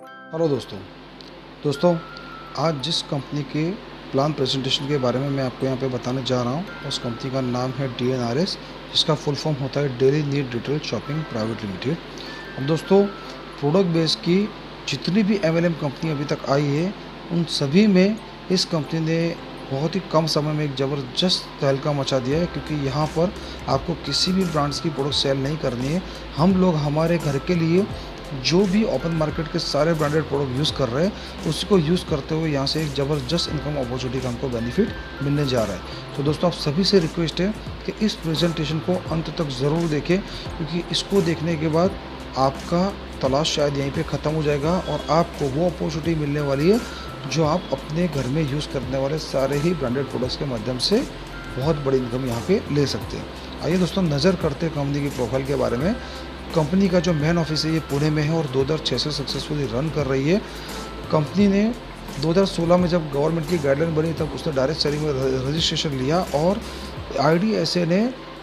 Hello दोस्तों। दोस्तों, आज जिस कंपनी के प्लान प्रेजेंटेशन के बारे में मैं आपको यहाँ पे बताने जा रहा हूँ, उस कंपनी का नाम है DNRS, जिसका फुल फॉर्म होता है daily need retail shopping private limited. अब दोस्तों, प्रोडक्ट बेस की जितनी भी MLM कंपनी अभी तक आई है, उन सभी में इस कंपनी ने बहुत ही कम समय में एक ज़बरदस्त तहलका मचा दिया है, क्योंकि यहाँ पर आपको किसी भी ब्रांड्स की प्रोडक्ट सेल नहीं करनी है। हम लोग हमारे घर के लिए जो भी ओपन मार्केट के सारे ब्रांडेड प्रोडक्ट यूज़ कर रहे हैं, उसको यूज़ करते हुए यहाँ से एक ज़बरदस्त इनकम अपॉर्चुनिटी का हमको बेनिफिट मिलने जा रहा है। तो दोस्तों, आप सभी से रिक्वेस्ट है कि इस प्रेजेंटेशन को अंत तक ज़रूर देखें, क्योंकि इसको देखने के बाद आपका तलाश शायद यहीं पे ख़त्म हो जाएगा और आपको वो अपॉर्चुनिटी मिलने वाली है जो आप अपने घर में यूज़ करने वाले सारे ही ब्रांडेड प्रोडक्ट्स के माध्यम से बहुत बड़ी इनकम यहाँ पे ले सकते हैं। आइए दोस्तों, नज़र करते हैं कंपनी की प्रोफाइल के बारे में। कंपनी का जो मेन ऑफिस है ये पुणे में है और 2006 से सक्सेसफुली रन कर रही है। कंपनी ने 2016 में जब गवर्नमेंट की गाइडलाइन बनी, तब उसने डायरेक्ट सेलिंग में रजिस्ट्रेशन लिया और IDSA ने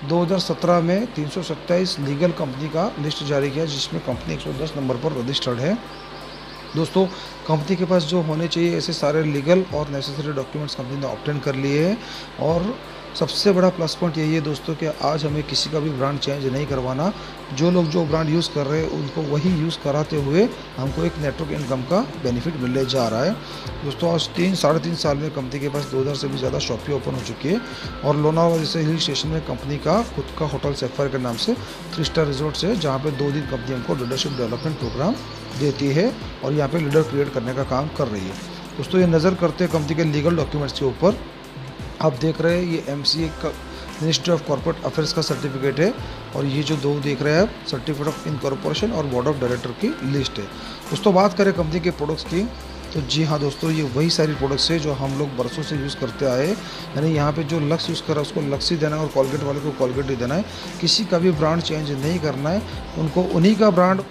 2017 में 327 लीगल कंपनी का लिस्ट जारी किया, जिसमें कंपनी 110 नंबर पर रजिस्टर्ड है। दोस्तों, कंपनी के पास जो होने चाहिए ऐसे सारे लीगल और नेसेसरी डॉक्यूमेंट्स कंपनी ने ऑब्टेन कर लिए हैं। और सबसे बड़ा प्लस पॉइंट यही है दोस्तों कि आज हमें किसी का भी ब्रांड चेंज नहीं करवाना। जो लोग जो ब्रांड यूज़ कर रहे हैं उनको वही यूज़ कराते हुए हमको एक नेटवर्क इनकम का बेनिफिट मिलने जा रहा है। दोस्तों, आज 3-3.5 साल में कंपनी के पास 2000 से भी ज़्यादा शॉपें ओपन हो चुकी है और लोनावाला जैसे हिल स्टेशन में कंपनी का खुद का होटल सैफायर के नाम से 3 स्टार रिजॉर्ट्स है, जहाँ पे 2 दिन कंपनी हमको लीडरशिप डेवलपमेंट प्रोग्राम देती है और यहाँ पे लीडर क्रिएट करने का काम कर रही है। दोस्तों, ये नज़र करते हैं कंपनी के लीगल डॉक्यूमेंट्स के ऊपर। आप देख रहे हैं ये MCA का मिनिस्ट्री ऑफ कॉर्पोरेट अफेयर्स का सर्टिफिकेट है और ये जो दो देख रहे हैं आप, सर्टिफिकेट ऑफ इनकॉर्पोरेशन और बोर्ड ऑफ डायरेक्टर की लिस्ट है। दोस्तों, बात करें कंपनी के प्रोडक्ट्स की, तो जी हाँ दोस्तों, ये वही सारी प्रोडक्ट्स है जो हम लोग बरसों से यूज़ करते आए। यानी यहाँ पे जो लक्स यूज़ कर रहा है उसको लक्स ही देना है और कॉलगेट वाले को कॉलगेट ही देना है। किसी का भी ब्रांड चेंज नहीं करना है, उनको उन्हीं का ब्रांड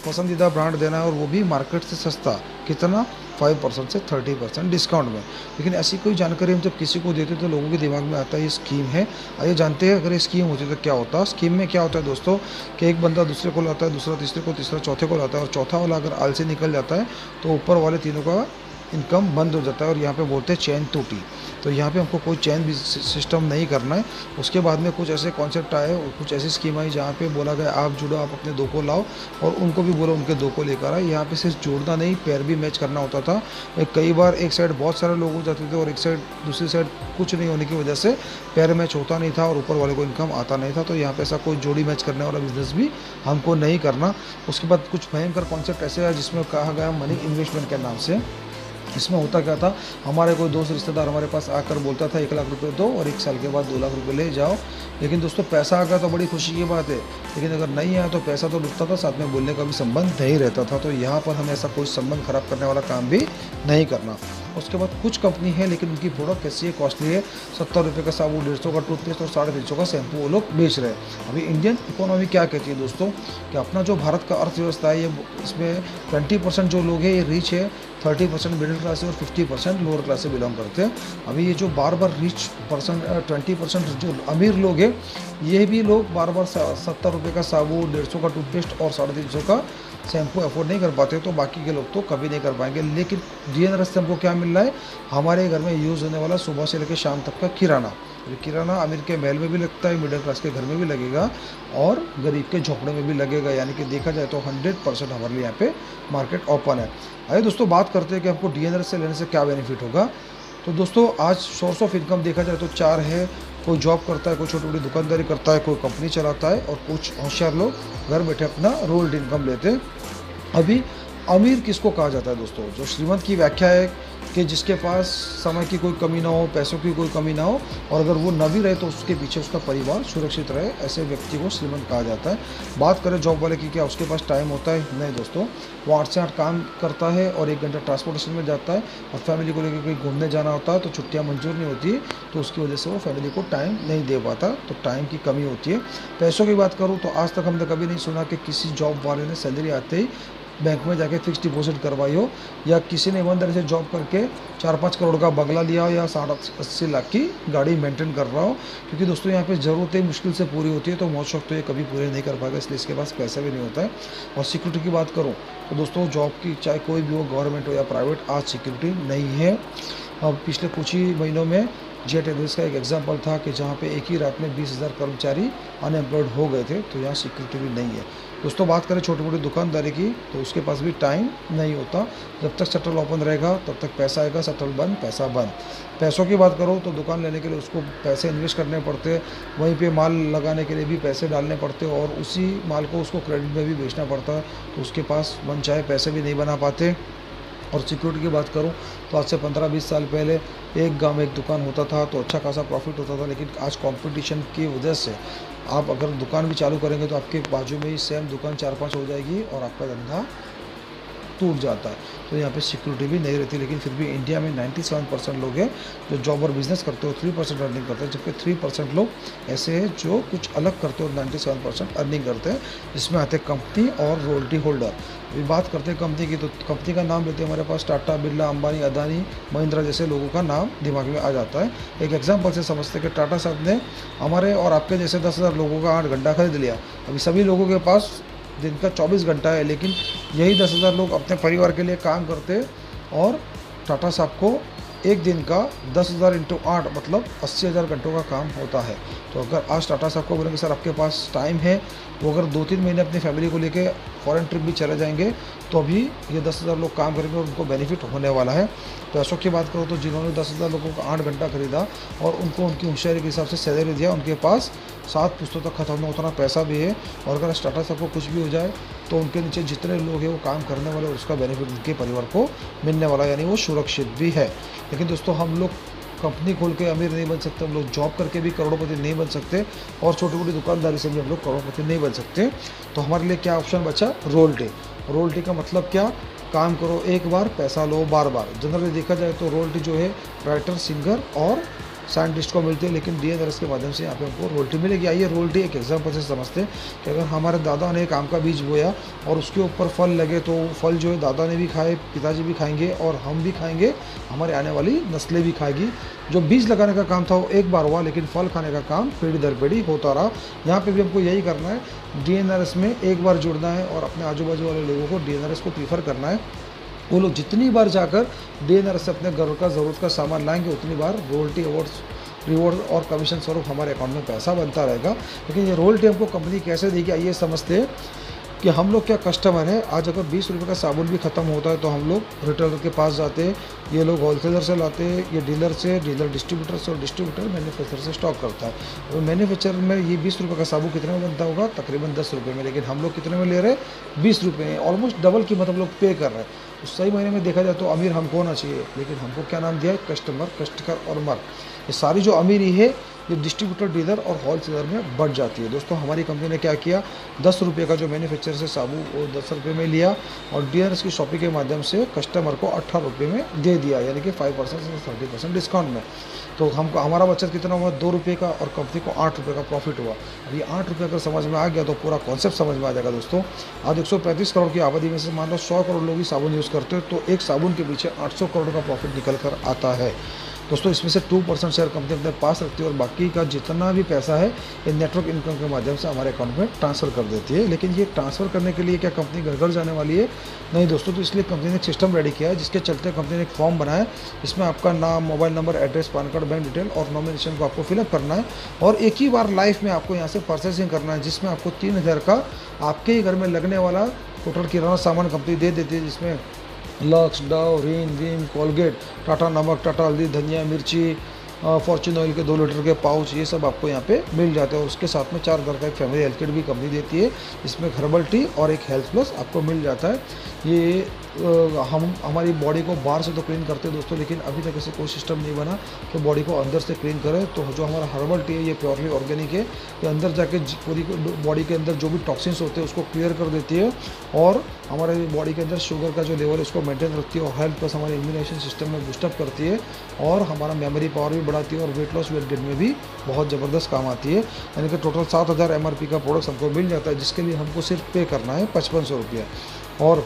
पसंदीदा ब्रांड देना है और वो भी मार्केट से सस्ता। कितना? 5% से 30% डिस्काउंट में। लेकिन ऐसी कोई जानकारी हम जब किसी को देते तो लोगों के दिमाग में आता है ये स्कीम है। आइए जानते हैं अगर ये स्कीम होती तो क्या होता। स्कीम में क्या होता है दोस्तों कि एक बंदा दूसरे को लाता है, दूसरा तीसरे को, तीसरा चौथे को लाता है और चौथा वाला अगर आलसी निकल जाता है तो ऊपर वाले तीनों का इनकम बंद हो जाता है और यहाँ पे बोलते हैं चैन टूटी। तो यहाँ पे हमको कोई चैन भी सिस्टम नहीं करना है। उसके बाद में कुछ ऐसे कॉन्सेप्ट आए और कुछ ऐसी स्कीम आई जहाँ पे बोला गया आप जुड़ो, आप अपने दो को लाओ और उनको भी बोलो उनके दो को लेकर आए। यहाँ पे सिर्फ जोड़ना नहीं, पैर भी मैच करना होता था। कई बार एक साइड बहुत सारे लोग हो जाते थे और एक साइड दूसरी साइड कुछ नहीं होने की वजह से पैर मैच होता नहीं था और ऊपर वाले को इनकम आता नहीं था। तो यहाँ पे ऐसा कोई जोड़ी मैच करने वाला बिजनेस भी हमको नहीं करना। उसके बाद कुछ भयंकर कॉन्सेप्ट ऐसे है जिसमें कहा गया मनी इन्वेस्टमेंट के नाम से। इसमें होता क्या था, हमारे कोई दोस्त रिश्तेदार हमारे पास आकर बोलता था 1 लाख रुपए दो और 1 साल के बाद 2 लाख रुपए ले जाओ। लेकिन दोस्तों, पैसा आ गया तो बड़ी खुशी की बात है, लेकिन अगर नहीं आया तो पैसा तो लुटता था, साथ में बोलने का भी संबंध नहीं रहता था। तो यहाँ पर हमें ऐसा कोई संबंध खराब करने वाला काम भी नहीं करना। उसके बाद कुछ कंपनी है लेकिन उनकी प्रोडक्ट कैसी है, कॉस्टली है। 70 रुपये का साबुन, 150 का टूथपेस्ट और 350 का शैम्पू वो लोग बेच रहे हैं। अभी इंडियन इकोनॉमी क्या कहती है दोस्तों कि अपना जो भारत का अर्थव्यवस्था है, ये इसमें 20% जो लोग हैं ये रिच है, 30% मिडिल क्लास है और 50% लोअर क्लास से बिलोंग करते हैं। अभी ये जो बार रिच परसेंट 20% जो अमीर लोग हैं, ये भी लोग बार 70 रुपये का साबुन, 150 का टूथपेस्ट और 350 का शैम्पू अफोर्ड नहीं कर पाते। तो बाकी के लोग तो कभी नहीं कर पाएंगे। लेकिन DNRS से हमको क्या मिल रहा है, हमारे घर में यूज़ होने वाला सुबह से लेकर शाम तक का किराना। किराना अमीर के महल में भी लगता है, मिडिल क्लास के घर में भी लगेगा और गरीब के झोपड़े में भी लगेगा। यानी कि देखा जाए तो 100% हमारे लिए यहाँ पे मार्केट ओपन है। आइए दोस्तों, बात करते हैं कि हमको DNRS से लेने से क्या बेनिफिट होगा। तो दोस्तों, आज सोर्स ऑफ इनकम देखा जाए तो 4 है। कोई जॉब करता है, कोई छोटी मोटी दुकानदारी करता है, कोई कंपनी चलाता है और कुछ होशियार लोग घर बैठे अपना रोल्ड इनकम लेते हैं। अभी अमीर किसको कहा जाता है दोस्तों? जो श्रीमंत की व्याख्या है कि जिसके पास समय की कोई कमी ना हो, पैसों की कोई कमी ना हो और अगर वो न भी रहे तो उसके पीछे उसका परिवार सुरक्षित रहे, ऐसे व्यक्ति को श्रीमंत कहा जाता है। बात करें जॉब वाले की, क्या उसके पास टाइम होता है? नहीं दोस्तों, वो 8 से 8 काम करता है और 1 घंटा ट्रांसपोर्टेशन में जाता है और फैमिली को लेकर कहीं घूमने जाना होता है तो छुट्टियाँ मंजूर नहीं होती है, तो उसकी वजह से वो फैमिली को टाइम नहीं दे पाता। तो टाइम की कमी होती है। पैसों की बात करूँ तो आज तक हमने कभी नहीं सुना कि किसी जॉब वाले ने सैलरी आते ही बैंक में जाके फिक्स डिपॉजिट करवाई हो, या किसी ने ईमानदारी से जॉब करके 4-5 करोड़ का बंगला लिया हो, या 60-80 लाख की गाड़ी मेंटेन कर रहा हो। क्योंकि दोस्तों यहाँ पे ज़रूरतें मुश्किल से पूरी होती है, तो मौज शौक तो ये कभी पूरे नहीं कर पाएगा, इसलिए इसके पास पैसा भी नहीं होता है। और सिक्योरिटी की बात करूँ तो दोस्तों जॉब की, चाहे कोई भी हो, गवर्नमेंट हो या प्राइवेट, आज सिक्योरिटी नहीं है। अब पिछले कुछ ही महीनों में जेट एयरवेज का एक एग्जांपल था कि जहाँ पे एक ही रात में 20,000 कर्मचारी अनएम्प्लॉयड हो गए थे, तो यहाँ सिक्योरिटी भी नहीं है। दोस्तों बात करें छोटी मोटी दुकानदारी की, तो उसके पास भी टाइम नहीं होता। जब तक शटर ओपन रहेगा तब तक पैसा आएगा, शटर बंद पैसा बंद। पैसों की बात करो तो दुकान लेने के लिए उसको पैसे इन्वेस्ट करने पड़ते, वहीं पे माल लगाने के लिए भी पैसे डालने पड़ते, और उसी माल को उसको क्रेडिट में भी बेचना पड़ता है, तो उसके पास मन चाहे पैसे भी नहीं बना पाते। और सिक्योरिटी की बात करूं तो आज से 15-20 साल पहले एक गांव में एक दुकान होता था तो अच्छा खासा प्रॉफिट होता था, लेकिन आज कंपटीशन की वजह से आप अगर दुकान भी चालू करेंगे तो आपके बाजू में ही सेम दुकान 4-5 हो जाएगी और आपका धंधा टूट जाता है। तो यहाँ पे सिक्योरिटी भी नहीं रहती, लेकिन फिर भी इंडिया में 97% लोग हैं जो जॉब और बिजनेस करते हो, 3% अर्निंग करते हैं, जबकि 3% लोग ऐसे हैं जो कुछ अलग करते हो, 97% अर्निंग करते हैं, जिसमें आते हैं कंपनी और रॉयल्टी होल्डर। अभी बात करते हैं कंपनी की, तो कंपनी का नाम लेते हैं हमारे पास टाटा, बिरला, अंबानी, अदानी, महिंद्रा जैसे लोगों का नाम दिमाग में आ जाता है। एक एग्जाम्पल से समझते हैं कि टाटा साहब ने हमारे और आपके जैसे 10,000 लोगों का 8 घंटा खरीद लिया। अभी सभी लोगों के पास दिन का 24 घंटा है, लेकिन यही 10,000 लोग अपने परिवार के लिए काम करते, और टाटा साहब को एक दिन का 10,000 × 8 मतलब 80,000 घंटों का काम होता है। तो अगर आज टाटा साहब को बोलेंगे सर आपके पास टाइम है, वो अगर 2-3 महीने अपनी फैमिली को लेके फॉरेन ट्रिप भी चले जाएंगे, तो अभी ये 10,000 लोग काम करेंगे और उनको बेनिफिट होने वाला है। पैसों की बात करो तो जिन्होंने 10,000 लोगों का 8 घंटा खरीदा और उनको उनकी होशियारी के हिसाब से सैलरी दिया, उनके पास 7 पुश्तों तक खत्म होना उतना पैसा भी है। और अगर टाटा साहब को कुछ भी हो जाए तो उनके नीचे जितने लोग हैं वो काम करने वाले, और उसका बेनिफिट उनके परिवार को मिलने वाला, यानी वो सुरक्षित भी है। लेकिन दोस्तों हम लोग कंपनी खोल के अमीर नहीं बन सकते, हम लोग जॉब करके भी करोड़पति नहीं बन सकते, और छोटी मोटी दुकानदारी से भी हम लोग करोड़पति नहीं बन सकते। तो हमारे लिए क्या ऑप्शन बचा? रॉयल्टी। रॉयल्टी का मतलब क्या? काम करो एक बार, पैसा लो बार बार। जनरली देखा जाए तो रॉयल्टी जो है राइटर, सिंगर और साइंटिस्ट को मिलती है, लेकिन डीएनआरएस के माध्यम से यहाँ पे हमको रॉयल्टी मिलेगी। आइए रॉयल्टी एक एग्जाम्पल से समझते हैं कि अगर हमारे दादा ने एक आम का बीज बोया और उसके ऊपर फल लगे, तो फल जो है दादा ने भी खाए, पिताजी भी खाएंगे और हम भी खाएंगे, हमारे आने वाली नस्लें भी खाएगी। जो बीज लगाने का काम था वो एक बार हुआ, लेकिन फल खाने का काम पीढ़ी दर पीढ़ी होता रहा। यहाँ पे भी हमको यही करना है, डीएनआरएस में एक बार जुड़ना है और अपने आजू बाजू वाले लोगों को डीएनआरएस को प्रीफर करना है। वो लोग जितनी बार जाकर डीएनआरएस से अपने घर का ज़रूरत का सामान लाएंगे, उतनी बार रॉयल्टी रिवॉर्ड और कमीशन स्वरूप हमारे अकाउंट में पैसा बनता रहेगा। लेकिन ये रॉयल्टी हमको कंपनी कैसे देगी, आइए समझते हैं कि हम लोग क्या कस्टमर है। आज अगर 20 रुपये का साबुन भी ख़त्म होता है तो हम लोग रिटेलर के पास जाते हैं, ये लोग होलसेलर से लाते हैं, ये डीलर से, डीलर डिस्ट्रीब्यूटर से, और डिस्ट्रीब्यूटर मैन्युफैक्चरर से स्टॉक करता है। और मैन्युफैक्चरर में ये 20 रुपये का साबुन कितने में बनता होगा? तकरीबन 10 रुपये में, लेकिन हम लोग कितने में ले रहे हैं? 20 रुपये में। ऑलमोस्ट डबल कीमत हम लोग पे कर रहे हैं। तो सही महीने में देखा जाए तो अमीर हमको होना चाहिए, लेकिन हमको क्या नाम दिया है? कस्टमर, कस्टकर और मर। ये सारी जो अमीरी है ये डिस्ट्रीब्यूटर, डीलर और होलसेलर में बढ़ जाती है। दोस्तों हमारी कंपनी ने क्या किया, 10 रुपये का जो मैन्युफैक्चरर से साबुन वो 10 रुपये में लिया, और डीलर्स की शॉपिंग के माध्यम से कस्टमर को 18 रुपये में दे दिया, यानी कि 5% से 30% डिस्काउंट में। तो हमको हमारा बचत कितना हुआ? 2 रुपये का, और कंपनी को 8 रुपये का प्रॉफिट हुआ। अब ये 8 रुपये अगर समझ में आ गया तो पूरा कॉन्सेप्ट समझ में आ जाएगा। दोस्तों आज 135 करोड़ की आबादी में से मान लो 100 करोड़ लोग ही साबुन यूज़ करते हो, तो एक साबुन के पीछे 800 करोड़ का प्रॉफिट निकल कर आता है। दोस्तों इसमें से 2% शेयर कंपनी अपने पास रखती है, और बाकी का जितना भी पैसा है ये नेटवर्क इनकम के माध्यम से हमारे अकाउंट में ट्रांसफ़र कर देती है। लेकिन ये ट्रांसफ़र करने के लिए क्या कंपनी घर घर जाने वाली है? नहीं दोस्तों। तो इसलिए कंपनी ने एक सिस्टम रेडी किया है, जिसके चलते कंपनी ने एक फॉर्म बनाया है, इसमें आपका नाम, mobile number, address, pan card, bank detail और नॉमिनेशन को आपको फिलअप करना है, और एक ही बार लाइफ में आपको यहाँ से परचेसिंग करना है, जिसमें आपको 3,000 का आपके ही घर में लगने वाला टोटल किराना सामान कंपनी दे देती है, जिसमें लक्स, डव, रिन, विम, कोलगेट, टाटा नमक, टाटा हल्दी, धनिया, मिर्ची, फॉर्चून ऑयल के 2 लीटर के पाउच, ये सब आपको यहाँ पे मिल जाते हैं। और उसके साथ में 4 का एक फैमिली हेल्थ किट भी कंपनी देती है, इसमें हर्बल टी और एक हेल्थ प्लस आपको मिल जाता है। ये हम हमारी बॉडी को बाहर से तो क्लीन करते हैं दोस्तों, लेकिन अभी तक ऐसे कोई सिस्टम नहीं बना कि बॉडी को अंदर से क्लीन करें। तो जो हमारा हर्बल टी है ये प्योरली ऑर्गेनिक है, ये अंदर जाके पूरी बॉडी के अंदर जो भी टॉक्सिन्स होते हैं उसको क्लियर कर देती है, और हमारे बॉडी के अंदर शुगर का जो लेवल है उसको मेंटेन रखती है, और हेल्थ प्लस हमारे इम्यूनाइजेशन सिस्टम में बूस्टअप करती है, और हमारा मेमोरी पावर भी बढ़ाती है, और वेट लॉस, वेट गेन में भी बहुत ज़बरदस्त काम आती है। यानी कि टोटल 7,000 MRP का प्रोडक्ट हमको मिल जाता है, जिसके लिए हमको सिर्फ पे करना है 5500 रुपया। और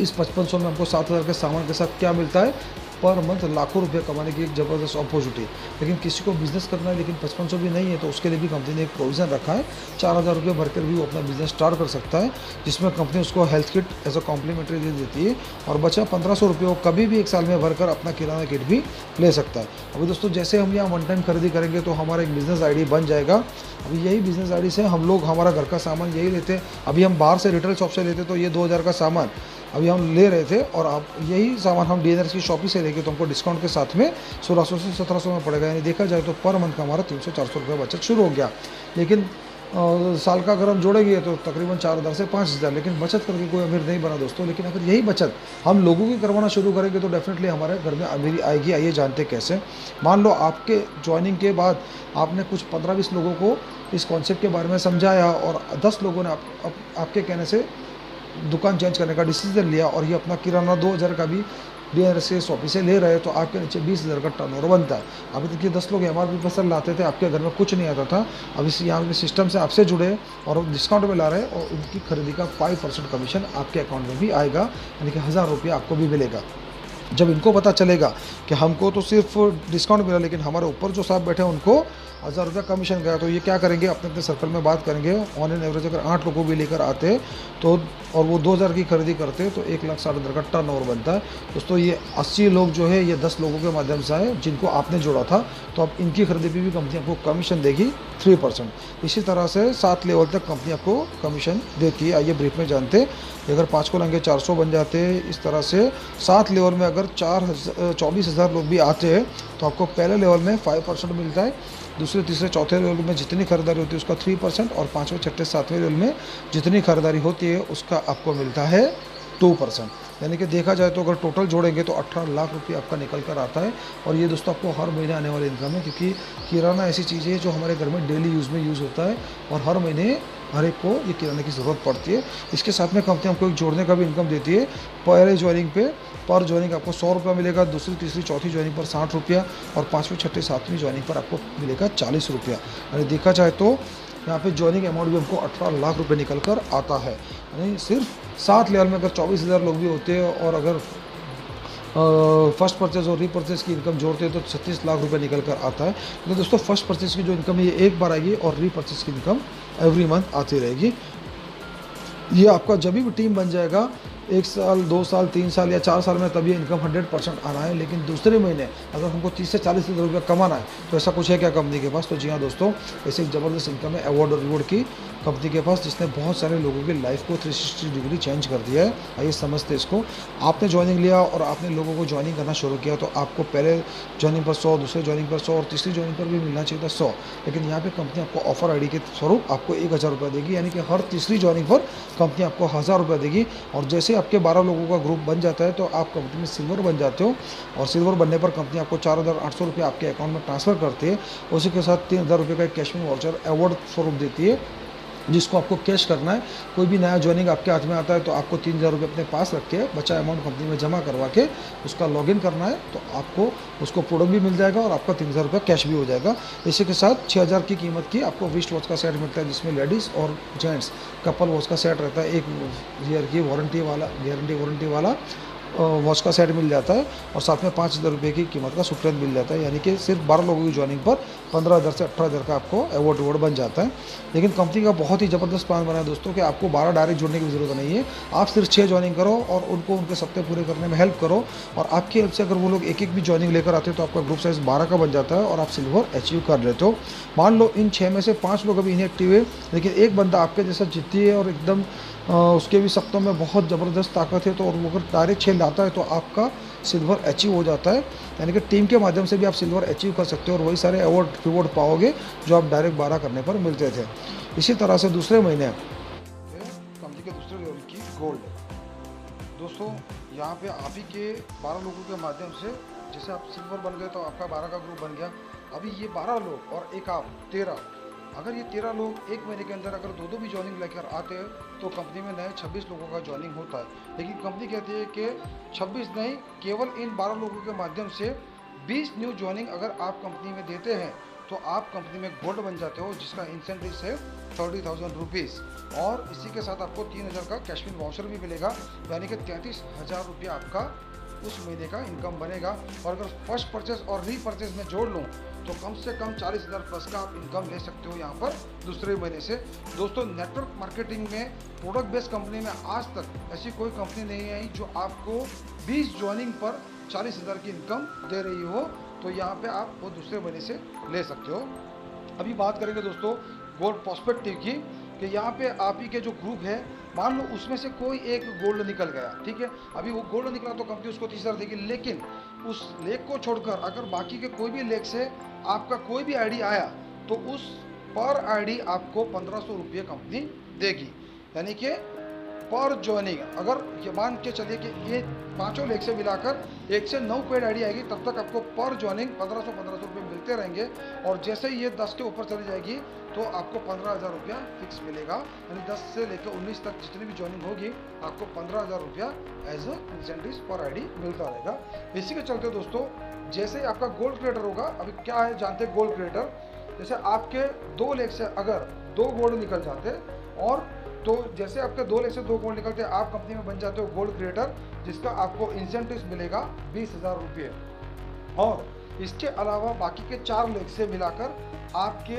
इस 5500 में हमको 7000 के सामान के साथ क्या मिलता है, पर मंथ लाखों रुपए कमाने की एक ज़बरदस्त अपॉर्चुनिटी। लेकिन किसी को बिज़नेस करना है लेकिन 5500 भी नहीं है, तो उसके लिए भी कंपनी ने एक प्रोविज़न रखा है, 4000 रुपये भरकर भी वो अपना बिज़नेस स्टार्ट कर सकता है, जिसमें कंपनी उसको health kit as a complimentary दे देती है, और बचा 1500 रुपये वो कभी भी एक साल में भरकर अपना किराना किट भी ले सकता है। अभी दोस्तों जैसे हम यहाँ वन टाइम खरीदी करेंगे तो हमारा एक बिज़नेस आईडी बन जाएगा। अभी यही बिज़नेस आईडी से हम लोग हमारा घर का सामान यही लेते हैं। अभी हम बाहर से रिटेल शॉप से लेते तो ये 2000 का सामान अभी हम ले रहे थे, और अब यही सामान हम डीएनआरएस की शॉप ही से लेके तो हमको डिस्काउंट के साथ में 1600 से 1700 में पड़ेगा। यानी देखा जाए तो पर मंथ का हमारा 300-400 रुपये बचत शुरू हो गया। लेकिन साल का अगर हम जोड़ेंगे तो तकरीबन 4000 से 5000, लेकिन बचत करके कोई अमीर नहीं बना दोस्तों। लेकिन अगर यही बचत हम लोगों की करवाना शुरू करेंगे तो डेफिनेटली हमारे घर में अमीरी आएगी। आइए जानते कैसे। मान लो आपके ज्वाइनिंग के बाद आपने कुछ 15-20 लोगों को इस कॉन्सेप्ट के बारे में समझाया, और 10 लोगों ने आपके कहने से दुकान चेंज करने का डिसीजन लिया, और ये अपना किराना 2000 का भी डीएनआरएस से शॉपी से ले रहे हैं, तो आपके नीचे 20000 का टर्नओवर बनता है। अभी तक ये 10 लोग एमआरपी पर सर लाते थे, आपके घर में कुछ नहीं आता था। अब इस यहाँ के सिस्टम से आपसे जुड़े और डिस्काउंट में ला रहे हैं, और उनकी खरीदी का 5% कमीशन आपके अकाउंट में भी आएगा, यानी कि 1000 रुपये आपको भी मिलेगा। जब इनको पता चलेगा कि हमको तो सिर्फ डिस्काउंट मिला, लेकिन हमारे ऊपर जो साहब बैठे हैं उनको 1000 रुपये कमीशन गया, तो ये क्या करेंगे, अपने अपने सर्कल में बात करेंगे। ऑन एन एवरेज अगर 8 लोगों भी लेकर आते तो, और वो 2000 की खरीदी करते तो 1,60,000 का टर्नओवर बनता है। दोस्तों ये 80 लोग जो है ये 10 लोगों के माध्यम से आए जिनको आपने जोड़ा था, तो अब इनकी खरीदी पे भी कंपनी आपको कमीशन देगी 3%। इसी तरह से 7 लेवल तक कंपनी आपको कमीशन देती है। आइए ब्रीफ में जानते। अगर 5 को लेंगे 400 बन जाते हैं। इस तरह से 7 लेवल में अगर 24,000 लोग भी आते हैं तो आपको पहले लेवल में 5% मिलता है, दूसरे तीसरे चौथे लेवल में जितनी खरीदारी होती है उसका 3%, और 5वें छठे 7वें लेवल में जितनी खरीदारी होती है उसका आपको मिलता है 2%। यानी कि देखा जाए तो अगर टोटल जोड़ेंगे तो 18 लाख रुपये आपका निकल कर आता है। और ये दोस्तों आपको हर महीने आने वाली इनकम है, क्योंकि किराना ऐसी चीज़ है जो हमारे घर में डेली यूज़ में यूज़ होता है, और हर महीने हर एक को ये किराने की ज़रूरत पड़ती है। इसके साथ में कंपनी आपको एक जोड़ने का भी इनकम देती है। पहले ज्वाइनिंग पे पर ज्वाइनिंग आपको 100 रुपया मिलेगा, दूसरी तीसरी चौथी ज्वाइनिंग पर 60 रुपया, और 5वीं छठी 7वीं ज्वाइनिंग पर आपको मिलेगा 40 रुपया। यानी देखा जाए तो यहाँ पे ज्वाइनिंग अमाउंट भी हमको 18 लाख रुपए निकल कर आता है। यानी सिर्फ 7 लेवल में अगर 24,000 लोग भी होते हैं, और अगर फर्स्ट परचेज और रीपरचेज की इनकम जोड़ते हैं तो 36 लाख रुपए निकल कर आता है। तो दोस्तों फर्स्ट परचेज की जो इनकम है ये एक बार आएगी, और रीपरचेज की इनकम एवरी मंथ आती रहेगी। ये आपका जब भी टीम बन जाएगा 1 साल 2 साल 3 साल या 4 साल में, तब ये इनकम 100% आना है। लेकिन दूसरे महीने अगर हमको 30 से 40 हज़ार रुपये कमाना है तो ऐसा कुछ है क्या कंपनी के पास? तो जी हाँ दोस्तों, ऐसे एक ज़बरदस्त इनकम है अवार्ड और रिवॉर्ड की कंपनी के पास, जिसने बहुत सारे लोगों की लाइफ को 360 डिग्री चेंज कर दिया है। आइए समझते इसको। आपने ज्वाइनिंग लिया और आपने लोगों को ज्वाइनिंग करना शुरू किया, तो आपको पहले ज्वाइनिंग पर 100, दूसरे ज्वाइनिंग पर 100 और तीसरी ज्वाइनिंग पर भी मिलना चाहिए था 100। लेकिन यहाँ पे कंपनी आपको ऑफर आईडी के स्वरूप आपको 1000 रुपये देगी, यानी कि हर तीसरी ज्वाइनिंग पर कंपनी आपको 1000 रुपये देगी। और जैसे आपके 12 लोगों का ग्रुप बन जाता है तो आप कंपनी में सिल्वर बन जाते हो, और सिल्वर बनने पर कंपनी आपको 4800 रुपये आपके अकाउंट में ट्रांसफ़र करती है। उसी के साथ 3000 रुपये का कैश में वाउचर अवार्ड स्वरूप देती है, जिसको आपको कैश करना है। कोई भी नया ज्वाइनिंग आपके हाथ में आता है तो आपको 3000 रुपये अपने पास रख के बचा अमाउंट कंपनी में जमा करवा के उसका लॉगिन करना है, तो आपको उसको प्रोडक्ट भी मिल जाएगा और आपका 3000 रुपये कैश भी हो जाएगा। इसी के साथ 6000 की कीमत की आपको रिस्ट वॉच का सेट मिलता है, जिसमें लेडीज़ और जेंट्स कपल वॉच का सेट रहता है। 1 ईयर की गारंटी वाला वॉच का सेट मिल जाता है, और साथ में 5000 रुपये की कीमत का सुप्रेंट मिल जाता है। यानी कि सिर्फ 12 लोगों की ज्वाइनिंग पर 15000 से 18000 का आपको अवार्ड बन जाता है। लेकिन कंपनी का बहुत ही ज़बरदस्त प्लान बना है दोस्तों कि आपको 12 डायरेक्ट जुड़ने की ज़रूरत नहीं है। आप सिर्फ 6 ज्वाइनिंग करो और उनको उनके सप्ताह पूरे करने में हेल्प करो, और आपकी हेल्प से अगर वो लोग एक भी ज्वाइनिंग लेकर आते हैं तो आपका ग्रुप साइज़ 12 का बन जाता है और आप सिल्वर अचीव कर लेते हो। मान लो इन 6 में से 5 लोग अभी इनएक्टिव है, लेकिन एक बंदा आपके जैसा जिद्दी है और एकदम उसके भी सप्तों में बहुत ज़बरदस्त ताकत है, तो और वो अगर डायरेक्ट 6 लाता है तो आपका सिल्वर अचीव हो जाता है। यानी कि टीम के माध्यम से भी आप सिल्वर अचीव कर सकते हो, और वही सारे अवार्ड रिवॉर्ड पाओगे जो आप डायरेक्ट 12 करने पर मिलते थे। इसी तरह से दूसरे महीने कंपनी के दूसरे लेवल की गोल्ड दोस्तों, यहाँ पे आप ही के 12 लोगों के माध्यम से, जैसे आप सिल्वर बन गए तो आपका 12 का ग्रुप बन गया। अभी ये 12 लोग और एक आप 13, अगर ये 13 लोग एक महीने के अंदर अगर दो भी ज्वाइनिंग लेकर आते हैं तो कंपनी में नए 26 लोगों का ज्वाइनिंग होता है। लेकिन कंपनी कहती है कि 26 नहीं, केवल इन 12 लोगों के माध्यम से 20 न्यू ज्वाइनिंग अगर आप कंपनी में देते हैं तो आप कंपनी में गोल्ड बन जाते हो, जिसका इंसेंटिव है 30,000 रुपीज़। और इसी के साथ आपको 3,000 का कैशमिल वाउचर भी मिलेगा, यानी कि 33,000 रुपया आपका उस महीने का इनकम बनेगा। और अगर फर्स्ट परचेज और रीपरचेज में जोड़ लूँ तो कम से कम 40,000 प्लस का आप इनकम ले सकते हो यहाँ पर दूसरे महीने से। दोस्तों, नेटवर्क मार्केटिंग में प्रोडक्ट बेस्ड कंपनी में आज तक ऐसी कोई कंपनी नहीं आई जो आपको 20 ज्वाइनिंग पर 40,000 की इनकम दे रही हो। तो यहाँ पे आप वो दूसरे महीने से ले सकते हो। अभी बात करेंगे दोस्तों गोल्ड प्रोस्पेक्टिव की, कि यहाँ पे आप ही के जो ग्रुप है, मान लो उसमें से कोई एक गोल्ड निकल गया, ठीक है, अभी वो गोल्ड निकला तो कंपनी उसको 30,000 देगी, लेकिन उस लेख को छोड़कर अगर बाकी के कोई भी लेख से आपका कोई भी आईडी आया तो उस पर आईडी आपको 1,500 रुपये कंपनी देगी। यानी कि पर ज्वाइनिंग, अगर ये मान के चलिए कि ये पांचों लेख से मिलाकर 1 से 9 पेड आईडी आएगी, तब तक आपको पर ज्वाइनिंग 1,500 रुपये मिलते रहेंगे। और जैसे ही ये 10 के ऊपर चली जाएगी तो आपको 15,000 रुपया फिक्स मिलेगा। यानी 10 से लेकर 19 तक जितनी भी ज्वाइनिंग होगी आपको 15,000 रुपया एज अ इंसेंटिव पर आईडी मिलता रहेगा। इसी के चलते दोस्तों, जैसे ही आपका गोल्ड क्रिएटर होगा, अभी क्या है जानते हैं गोल्ड क्रिएटर, जैसे आपके 2 लेख से अगर 2 गोल्ड निकल जाते, और तो जैसे आपके 2 लेख से 2 गोल्ड निकलते, आप कंपनी में बन जाते हो गोल्ड क्रिएटर, जिसका आपको इंसेंटिव मिलेगा 20,000 रुपये। और इसके अलावा बाकी के 4 लेख से मिलाकर आपके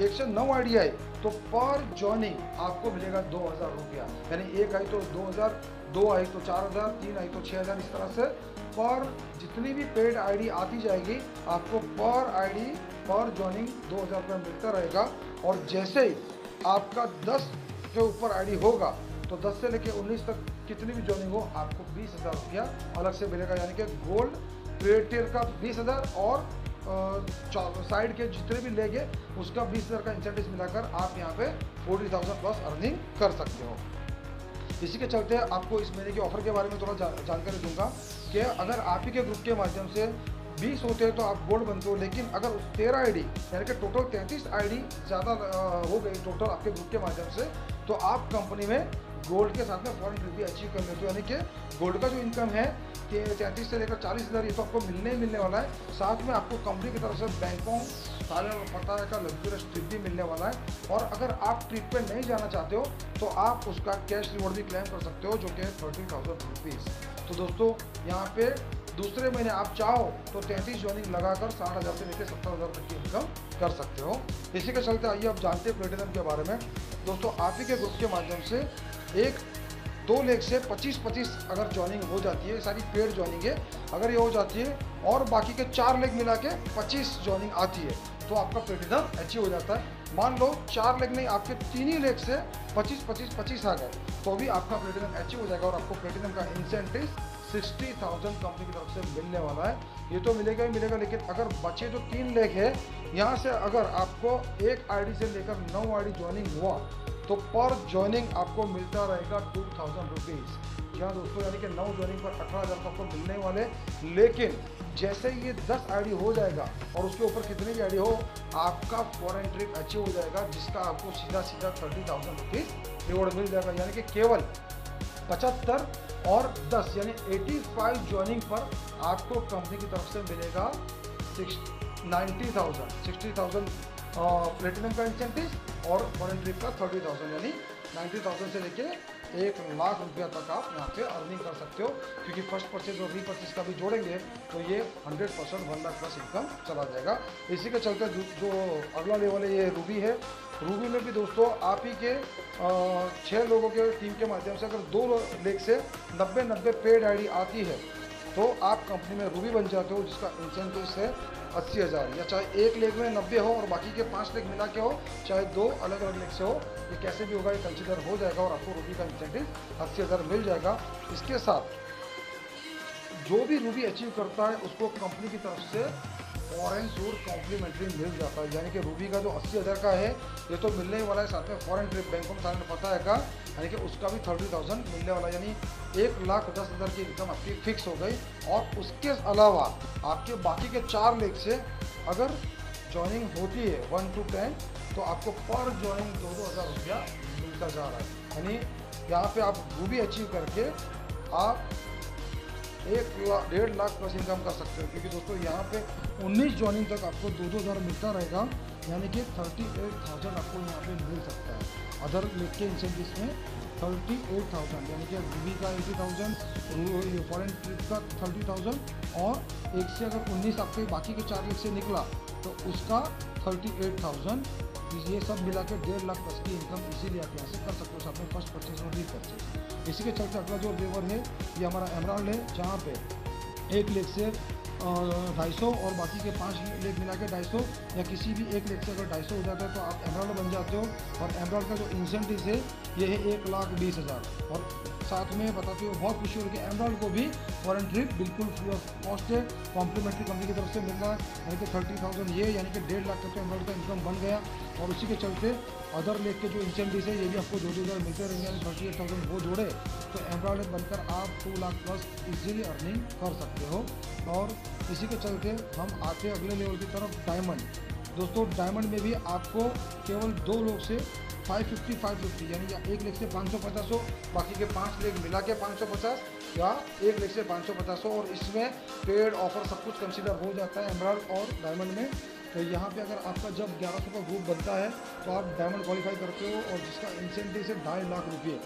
1 से 9 आईडी आए तो पर ज्वाइनिंग आपको मिलेगा 2,000 रुपया। यानी 1 आई तो 2,000, 2 आई तो 4,000, 3 आई तो 6,000, इस तरह से पर जितनी भी पेड आईडी आती जाएगी आपको पर आईडी पर ज्वाइनिंग 2,000 रुपये मिलता रहेगा। और जैसे ही आपका 10 के ऊपर आईडी होगा तो 10 से लेकर 19 तक कितनी भी ज्वाइनिंग हो आपको 20,000 रुपया अलग से मिलेगा। यानी कि गोल्ड क्रिएटर का 20,000 और साइड के जितने भी लेंगे उसका 20,000 का इंसेंटिव मिलाकर आप यहाँ पे 40,000 प्लस अर्निंग कर सकते हो। इसी के चलते आपको इस महीने के ऑफर के बारे में थोड़ा जानकारी दूंगा कि अगर आप ही के ग्रुप के माध्यम से 20 होते हैं तो आप गोल्ड बनते हो, लेकिन अगर 13 आईडी यानी कि टोटल 33 आईडी ज़्यादा हो गई टोटल आपके ग्रुप के माध्यम से, तो आप कंपनी में गोल्ड के साथ में फॉरेन ट्रिप भी अचीव कर लेते हो। यानी कि गोल्ड का जो इनकम है कि 33 से लेकर 40,000 ये तो आपको मिलने वाला है। साथ में आपको कंपनी की तरफ से बैंकों पता का लग्जरियस ट्रिप भी मिलने वाला है। और अगर आप ट्रिप पे नहीं जाना चाहते हो तो आप उसका कैश रिवॉर्ड भी क्लेम कर सकते हो, जो कि है 30,000 रुपीज़। तो दोस्तों, यहाँ पे दूसरे महीने आप चाहो तो 33 ज्वाइनिंग लगाकर 60,000 से लेकर 70,000 तक की इनकम कर सकते हो। इसी के चलते आइए अब जानते हैं प्लेटिनम के बारे में। दोस्तों, आप ही के ग्रुप के माध्यम से 2 लेख से 25-25 अगर ज्वाइनिंग हो जाती है, सारी पेड ज्वाइनिंग है, अगर ये हो जाती है और बाकी के 4 लेख मिला के 25 ज्वाइनिंग आती है तो आपका प्लेटिनम अचीव हो जाता है। मान लो 4 लेख नहीं, आपके 3 ही लेख से 25-25-25 आ गए तो भी आपका प्लेटिनम अचीव हो जाएगा। और आपको प्लेटिनम का इंसेंटिव 60,000 कंपनी की तरफ से मिलने वाला है। ये तो मिलेगा ही मिलेगा, लेकिन अगर बचे जो 3 लेख है, यहाँ से अगर आपको 1 आईडी से लेकर 9 आईडी ज्वाइनिंग हुआ तो पर ज्वाइनिंग आपको मिलता रहेगा 2,000 रुपीज़। जी हाँ दोस्तों, यानी कि 9 ज्वाइनिंग पर 18,000 आपको मिलने वाले। लेकिन जैसे ये 10 आईडी हो जाएगा और उसके ऊपर कितनी भी आईडी हो, आपका फॉरेन ट्रिप अचीव हो जाएगा, जिसका आपको सीधा 30,000 रुपीज़ रिवॉर्ड मिल जाएगा। यानी कि केवल 75 और 10 यानी 85 ज्वाइनिंग पर आपको कंपनी की तरफ से मिलेगा 60,000 प्लेटिनम का इंसेंटिव और फॉरेन ट्रिप का 30,000, यानी 90,000 से लेके 1,00,000 रुपया तक आप यहाँ पे अर्निंग कर सकते हो। क्योंकि फर्स्ट परचेज और रीपरचेज का भी जोड़ेंगे तो ये 100% 1 लाख प्लस इनकम चला जाएगा। इसी के चलते जो अगला लेवल है ये रूबी है। रूबी में भी दोस्तों आप ही के 6 लोगों के टीम के माध्यम से अगर 2 लेख से 90 पेड आईडी आती है तो आप कंपनी में रूबी बन जाते हो, जिसका इंसेंटिव है 80,000। या चाहे 1 लेख में 90 हो और बाकी के 5 लेख मिला के हो, चाहे 2 अलग अलग लेख से हो, ये कैसे भी होगा ये कंसिडर हो जाएगा और आपको रूबी का इंसेंटिव 80,000 मिल जाएगा। इसके साथ जो भी रूबी अचीव करता है उसको कंपनी की तरफ से फॉरेन टूर कॉम्प्लीमेंट्री मिल जाता है। यानी कि रूबी का जो 80,000 का है ये तो मिलने ही वाला है, साथ में फॉरेन ट्रिप बैंकों में सारे में पता है का, यानी कि उसका भी 30,000 मिलने वाला है। यानी 1,10,000 की इनकम आपकी फिक्स हो गई। और उसके अलावा आपके बाकी के 4 लेख से अगर ज्वाइनिंग होती है 1 to 10 तो आपको पर ज्वाइनिंग 2,000 रुपया मिलता जा रहा है। यानी यहाँ पे आप रूबी अचीव करके आप 1 लाख प्लस इनकम कर सकते हो, क्योंकि दोस्तों यहाँ पे 19 ज्वाइनिंग तक आपको 2-2 हज़ार मिलता रहेगा, यानी कि 38,000 आपको यहाँ पे मिल सकता है। अदर लेग के इंसेंटिव में 38,000, यानी कि वीवी का 80,000, फॉरेन ट्रिप का 30,000, और 1 से अगर 19 आपके बाकी के 4 लेग से निकला तो उसका 38,000। ये सब मिला के 1.5 लाख प्लस की इनकम इसीलिए आप यहाँ से कर सकते हो, साथ में फर्स्ट परचेज और री परचेज। इसी के चलते अगला जो लेवर है ये हमारा एमराल्ड है, जहाँ पे 1 लेग से 250 और बाकी के 5 लेग मिला के 250, या किसी भी 1 लेग से अगर 250 हो जाता है तो आप एमराल्ड बन जाते हो। और एमराल्ड का जो इंसेंटिव है ये है 1,20,000। और साथ में बताते हो बहुत खुशी हो रही है, एमराल्ड को भी फॉरेन ट्रिप बिल्कुल फ्री ऑफ कॉस्ट है, कॉम्प्लीमेंट्री कंपनी की तरफ से मिल रहा है, यानी कि 30,000 ये, यानी कि 1.5 लाख तक तो एमराल्ड का इनकम बन गया। और उसी के चलते अदर लेग के जो इंसेंटिव है ये भी आपको 2-2 हज़ार मिलते रहेंगे, यानी 38,000 वो जोड़े तो एमराल्ड बनकर आप 2 लाख प्लस इजीली अर्निंग कर सकते हो। और इसी के चलते हम आते हैं अगले लेवल की तरफ, डायमंड। दोस्तों डायमंड में भी आपको केवल 2 लोग से 550, यानी 1 लेग से 550 हो, बाकी के 5 लेग मिला के 550, या 1 लेग से 550 हो। और इसमें पेड ऑफर सब कुछ कंसीडर हो जाता है एमराल्ड और डायमंड में। तो यहाँ पे अगर आपका जब 1100 का ग्रुप बनता है तो आप डायमंड क्वालिफाई करते हो, और जिसका इंसेंटिव है 2.5 लाख रुपये।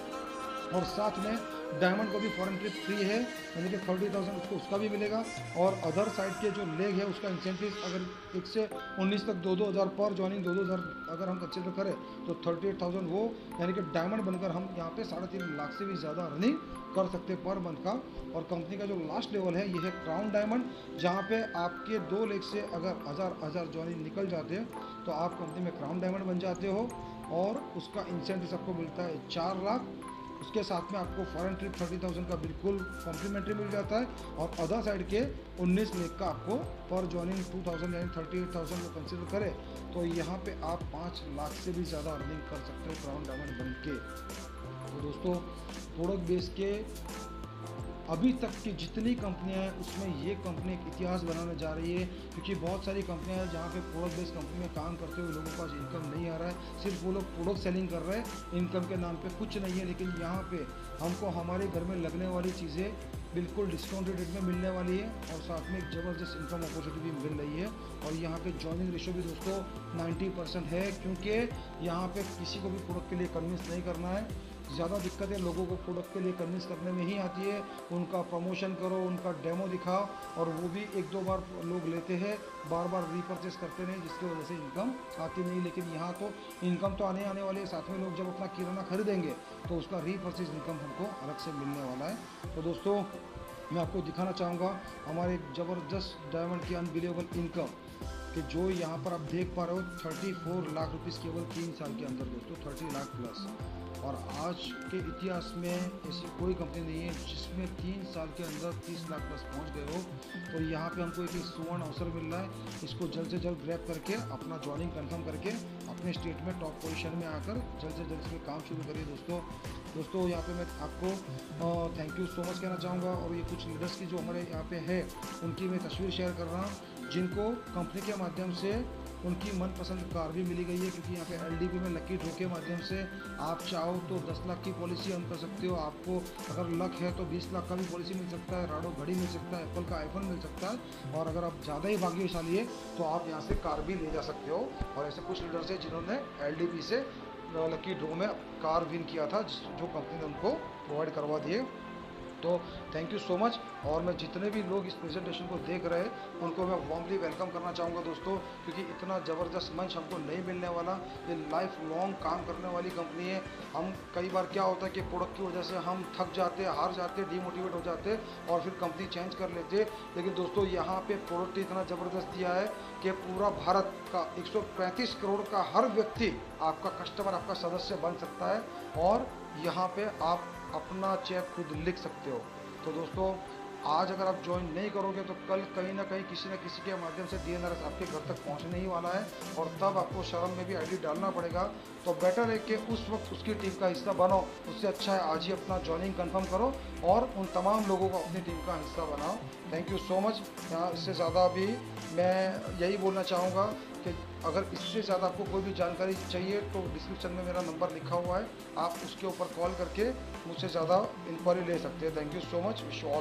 और साथ में डायमंड को भी फॉरेन ट्रिप फ्री है, यानी कि 30,000 उसको उसका भी मिलेगा। और अदर साइड के जो लेग है उसका इंसेंटिव अगर 1 से 19 तक 2-2 हज़ार पर ज्वाइनिंग, 2-2 हज़ार अगर हम कंसिडर करें तो 38,000 वो, यानी कि डायमंड बनकर हम यहाँ पे 3.5 लाख से भी ज़्यादा अर्निंग कर सकते हैं पर मंथ का। और कंपनी का जो लास्ट लेवल है ये है क्राउन डायमंड, जहाँ पे आपके 2 लेग से अगर हज़ार ज्वाइनिंग निकल जाते हैं तो आप कंपनी में क्राउन डायमंड बन जाते हो, और उसका इंसेंटिव आपको मिलता है 4 लाख। उसके साथ में आपको फॉरेन ट्रिप 30,000 का बिल्कुल कॉम्प्लीमेंट्री मिल जाता है, और अदर साइड के 19 लेग का आपको पर ज्वाइनिंग 2,000 यानी 38,000 को कंसिडर करें तो यहाँ पे आप 5 लाख से भी ज़्यादा अर्निंग कर सकते हैं क्राउन डायमंड बन के। तो दोस्तों प्रोडक्ट बेस के अभी तक की जितनी कंपनियां हैं उसमें ये कंपनी एक इतिहास बनाने जा रही है, क्योंकि बहुत सारी कंपनियां हैं जहां पे प्रोडक्ट बेस्ड कंपनी में काम करते हुए लोगों के पास इनकम नहीं आ रहा है, सिर्फ वो लोग प्रोडक्ट सेलिंग कर रहे हैं, इनकम के नाम पे कुछ नहीं है। लेकिन यहाँ पे हमको हमारे घर में लगने वाली चीज़ें बिल्कुल डिस्काउंटेड रेट में मिलने वाली है, और साथ में एक ज़बरदस्त इनकम अपॉर्चुनिटी भी मिल रही है। और यहाँ पे जॉइनिंग रेशो भी दोस्तों 90% है, क्योंकि यहाँ पे किसी को भी प्रोडक्ट के लिए कन्विंस नहीं करना है। ज़्यादा दिक्कतें लोगों को प्रोडक्ट के लिए कन्विंस करने में ही आती है, उनका प्रमोशन करो, उनका डेमो दिखाओ, और वो भी 1-2 बार लोग लेते हैं, बार बार रीपर्चेस करते नहीं, जिसकी वजह से इनकम आती नहीं। लेकिन यहाँ तो इनकम तो आने वाली है, साथ में लोग जब अपना किराना खरीदेंगे तो उसका रीपर्चेस इनकम हमको अलग से मिलने वाला है। तो दोस्तों मैं आपको दिखाना चाहूँगा हमारे एक ज़बरदस्त डायमंड की अनबिलीवेबल इनकम, कि जो यहाँ पर आप देख पा रहे हो 34 लाख रुपीज़ केवल 3 साल के अंदर दोस्तों, 30 लाख प्लस। और आज के इतिहास में ऐसी कोई कंपनी नहीं है जिसमें 3 साल के अंदर 30 लाख प्लस पहुंच गए हो। तो यहाँ पे हमको एक सुवर्ण अवसर मिल रहा है, इसको जल्द से जल्द ग्रैब करके अपना ज्वाइनिंग कंफर्म करके अपने स्टेट में टॉप पोजीशन में आकर जल्द से जल्द इसमें काम शुरू करिए दोस्तों। यहाँ पे मैं आपको थैंक यू सो मच कहना चाहूँगा। और ये कुछ लीडर्स की जो हमारे यहाँ पे है उनकी मैं तस्वीर शेयर कर रहा हूँ, जिनको कंपनी के माध्यम से उनकी मनपसंद कार भी मिली गई है, क्योंकि यहाँ पे एलडीपी में लकी ड्रॉ के माध्यम से आप चाहो तो 10 लाख की पॉलिसी हम कर सकते हो। आपको अगर लक है तो 20 लाख का भी पॉलिसी मिल सकता है, राडो घड़ी मिल सकता है, एप्पल का आईफोन मिल सकता है, और अगर आप ज़्यादा ही भाग्यशाली है तो आप यहाँ से कार भी ले जा सकते हो। और ऐसे कुछ लीडर्स हैं जिन्होंने एलडीपी से लकी ड्रॉ में कार विन किया था, जो कंपनी ने उनको प्रोवाइड करवा दिए। तो थैंक यू सो मच। और मैं जितने भी लोग इस प्रेजेंटेशन को देख रहे हैं उनको मैं वार्मली वेलकम करना चाहूँगा दोस्तों, क्योंकि इतना ज़बरदस्त मंच हमको नहीं मिलने वाला। ये लाइफ लॉन्ग काम करने वाली कंपनी है। हम कई बार क्या होता है कि प्रोडक्ट की वजह से हम थक जाते, हार जाते, डीमोटिवेट हो जाते और फिर कंपनी चेंज कर लेते। लेकिन दोस्तों यहाँ पे प्रोडक्ट इतना ज़बरदस्त दिया है कि पूरा भारत का 135 करोड़ का हर व्यक्ति आपका कस्टमर, आपका सदस्य बन सकता है, और यहाँ पे आप अपना चेक खुद लिख सकते हो। तो दोस्तों आज अगर आप ज्वाइन नहीं करोगे तो कल कहीं ना कहीं किसी न किसी के माध्यम से DNRS आपके घर तक पहुंचने ही वाला है, और तब आपको शर्म में भी आईडी डालना पड़ेगा। तो बेटर है कि उस वक्त उसकी टीम का हिस्सा बनो, उससे अच्छा है आज ही अपना ज्वाइनिंग कंफर्म करो और उन तमाम लोगों को अपनी टीम का हिस्सा बनाओ। Thank you so much. यहाँ इससे ज़्यादा भी मैं यही बोलना चाहूँगा कि अगर इससे ज़्यादा आपको कोई भी जानकारी चाहिए तो डिस्क्रिप्शन में मेरा नंबर लिखा हुआ है, आप उसके ऊपर कॉल करके मुझसे ज़्यादा इंक्वायरी ले सकते हैं। Thank you so much. Wish you all